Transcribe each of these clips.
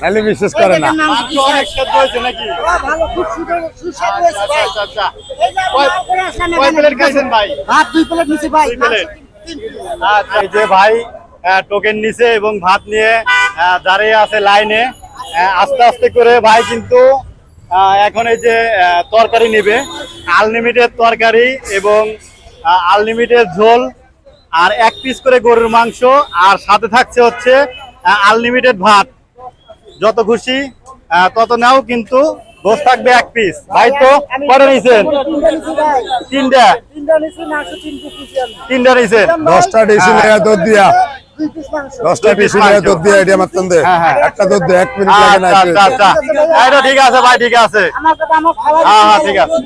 নাহলে বিশ্বাস করে না। অনেক সেদ্ধ হয়েছে নাকি? ভালো, খুব সুস্বাদু হয়েছে ভাই। আচ্ছা আচ্ছা। এই যে আমার করে আসলাম কয় এখানে। প্লেট খাইছেন ভাই? ভাত 2 প্লেট নিছি ভাই। 2 প্লেট। আচ্ছা, এই যে ভাই টোকেন নিছে এবং ভাত নিয়ে দাঁড়িয়ে আছে লাইনে। আস্তে আস্তে করে ভাই কিন্তু এখন এই যে তরকারি নিবে, আনলিমিটেড তরকারি এবং আনলিমিটেড ঝোল আর 1 পিস করে গরুর মাংস আর সাথে থাকছে হচ্ছে আনলিমিটেড ভাত। যত খুশি তত নাও, কিন্তু গোস থাকবে 1 পিস। ভাই তো কয়টা নিছেন? 3টা। 3টা নিছি, মাংস 3 পিস নিছি আমি। 3টা নিছেন? 10টা ডিসি লেয়া দুধ দিয়া, 2 পিস মাংস। 10টা ডিসি লেয়া দুধ দিয়া এটা মাত্র দে। একটা দুধ দে, 1 মিনিট লাগে না। আচ্ছা আচ্ছা, এটা ঠিক আছে ভাই, ঠিক আছে। আমার কথা আমার খাওয়া হ্যাঁ ঠিক আছে।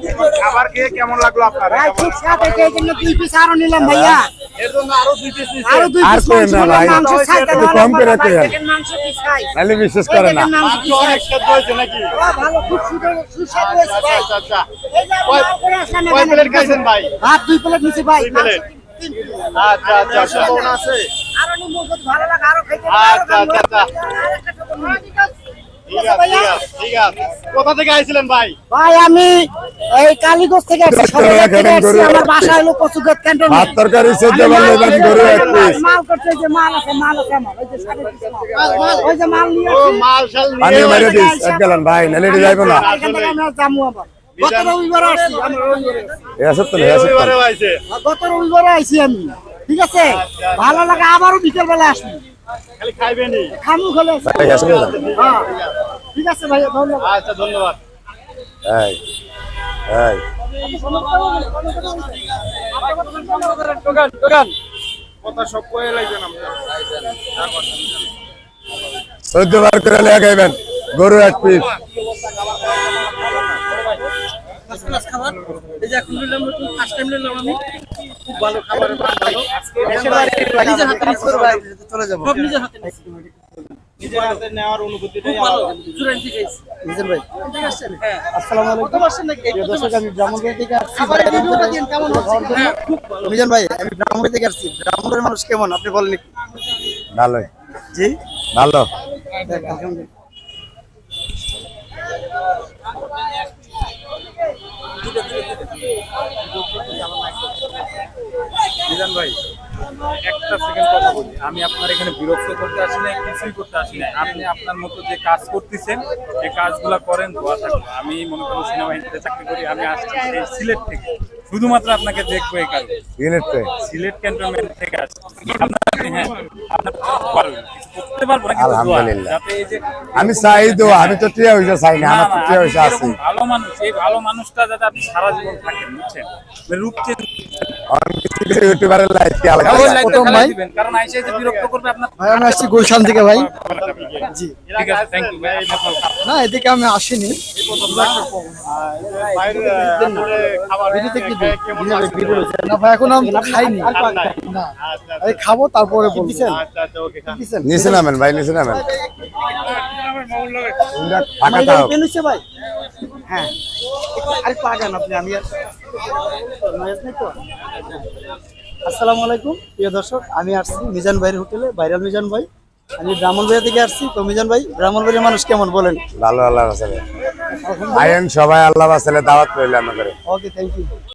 খাবার খেয়ে কেমন লাগলো আপনার? ভাই খুব স্বাদ হয়েছে, এই জন্য 2 পিস আরো নিলাম ভাইয়া। এর জন্য আরো 2 পিস নিছেন? আরো 2 আর পিস কই না ভাই, মাংস খাইতে একটু কম করে কই আর। মাংস কি খাই? নাহলে বিশ্বাস করে না। মাংস অনেক সেদ্ধ হয়েছে নাকি? ভালো, খুব সুস্বাদু হয়েছে ভাই। আচ্ছা আচ্ছা। এই যে আমার করে আসলাম কয় এখানে। প্লেট খাইছেন ভাই? ভাত 2 প্লেট নিছি ভাই। 2 প্লেট। আচ্ছা আচ্ছা আচ্ছা। আরো নিমু, যদি ভালো লাগে আরো খাইতে। আচ্ছা আচ্ছা আচ্ছা। আরেকটা টোকেন নিবো। ঠিক আছে ঠিক আছে ঠিক আছে। কোথা থেকে আইছিলেন ভাই? ভাই আমি এই কালীগঞ্জ থেকে আসছি, সবাই থেকে আসছি। আমার বাসা হলো কচুগাছ ক্যান্টনমেন্ট। ভাত তরকারি সেদ্ধ বানলে বান গরু 1 পিস। মাল করতে, যে মাল আছে আমার। ওই যে 3.5 মাল। ওই যে মাল নিয়ে ও আসছি। মাল শাল পানি নিয়ে মেরে দিস 1 গ্যালন ভাই, নাহলে এটা যাইবো না। এখান থেকে আমরা যাবো আবার। গত রবিবার আসছি, আমরা রবিবারে আসছি। এই আছে তো, এই এই আছে তো। রবিবারে আইছে। গত রবিবারে আইছি আমি। ঠিক আছে, ভালো লাগে আবারও বিকেল বেলা আসবি। খালি খাইবেনই? খামু খেলে। ভাই আসলে না। হ্যাঁ ঠিক আছে ভাই, ধন্যবাদ। আচ্ছা ধন্যবাদ। এই এই কথা সব কয়ে লাইছেন আপনি। 14 বার করে লেয়া খাইবেন গরু 1 পিস। এই যে এখন নিলাম, নতুন ফার্স্ট টাইম নিলাম আমি। খুব ভালো খাবারের মান ভালো। নিজের হাতে নিচ্ছি ভাই, চলে যাব। সব নিজের হাতে নিচ্ছি। নিজের হাতে নেওয়ার অনুভূতিটাই ভালো, চুরাই ঠিক আছে। নিজের ভাই। ঠিক আছে? হ্যাঁ। আসসালামু আলাইকুম। কত আসছেন নাকি? দর্শক, আমি ব্রাহ্মণবাড়ি থেকে আসছি। খাবারের ভিডিওটা দিন কেমন হচ্ছে? হ্যাঁ, খুব ভালো। মিজান ভাই, আমি ব্রাহ্মণবাড়ি থেকে আসছি। ব্রাহ্মণবাড়ির মানুষ কেমন আপনি বলেন একটু। ভালোই, জি ভালো। আলহামদুলিল্লাহ। মিজান ভাই, একটা সেকেন্ড কথা বলি। আমি আপনার এখানে বিরক্ত করতে আসি না, কিছুই করতে আসি না। আপনি আপনার মতো যে কাজ করতেছেন, এই কাজগুলো করেন, দোয়া থাকবে। আমি মনে করেন সেনাবাহিনীতে চাকরি করি, আমি আসছি সেই সিলেট থেকে, শুধুমাত্র আপনাকে দেখবো এই কাজে। ইউনিটে সিলেট ক্যান্টনমেন্ট থেকে আসছি। হ্যাঁ, আপনার করতে পারবো না, কিন্তু দোয়া, আলহামদুলিল্লাহ। যাতে এই যে আমি চাই তো, আমি তো টিয়া হইছে চাই না, আমার তো টিয়া হইছে আছে। এরকম ভালো মানুষ, এই ভালো মানুষটা যাতে আপনি সারা জীবন থাকেন, বুঝছেন? রূপ চেঞ্জ অনেক কিছু কিছু ইউটিউবারের লাইফ কি আলাদা। প্রথম ভাই। কারণ আইসা যে বিরক্ত করবে আপনার। ভাই আমি আসছি গুলশান থেকে ভাই। জি ঠিক আছে, থ্যাংক ইউ ভাই। না, এদিকে আমি আসিনি। না ভাই, এখন আমি খাইনি। না, এই খাবো তারপরে বলবো। নিচে নামেন ভাই, নিচে নামেন। ফাঁকা থাক। ভাই হ্যাঁ, আরে পাগান আপনি। আমি আসসালামু আলাইকুম প্রিয় দর্শক, আমি আসছি মিজান ভাইয়ের হোটেলে, ভাইরাল মিজান ভাই। আমি ব্রাহ্মণবাড়িয়া থেকে আসছি। তো মিজান ভাই, ব্রাহ্মণবাড়িয়ার মানুষ কেমন বলেন? ভালো, আল্লাহ বাসালে আইন সবাই, আল্লাহ বাসালে দাওয়াত রইল আমাদের। ওকে, থ্যাংক ইউ।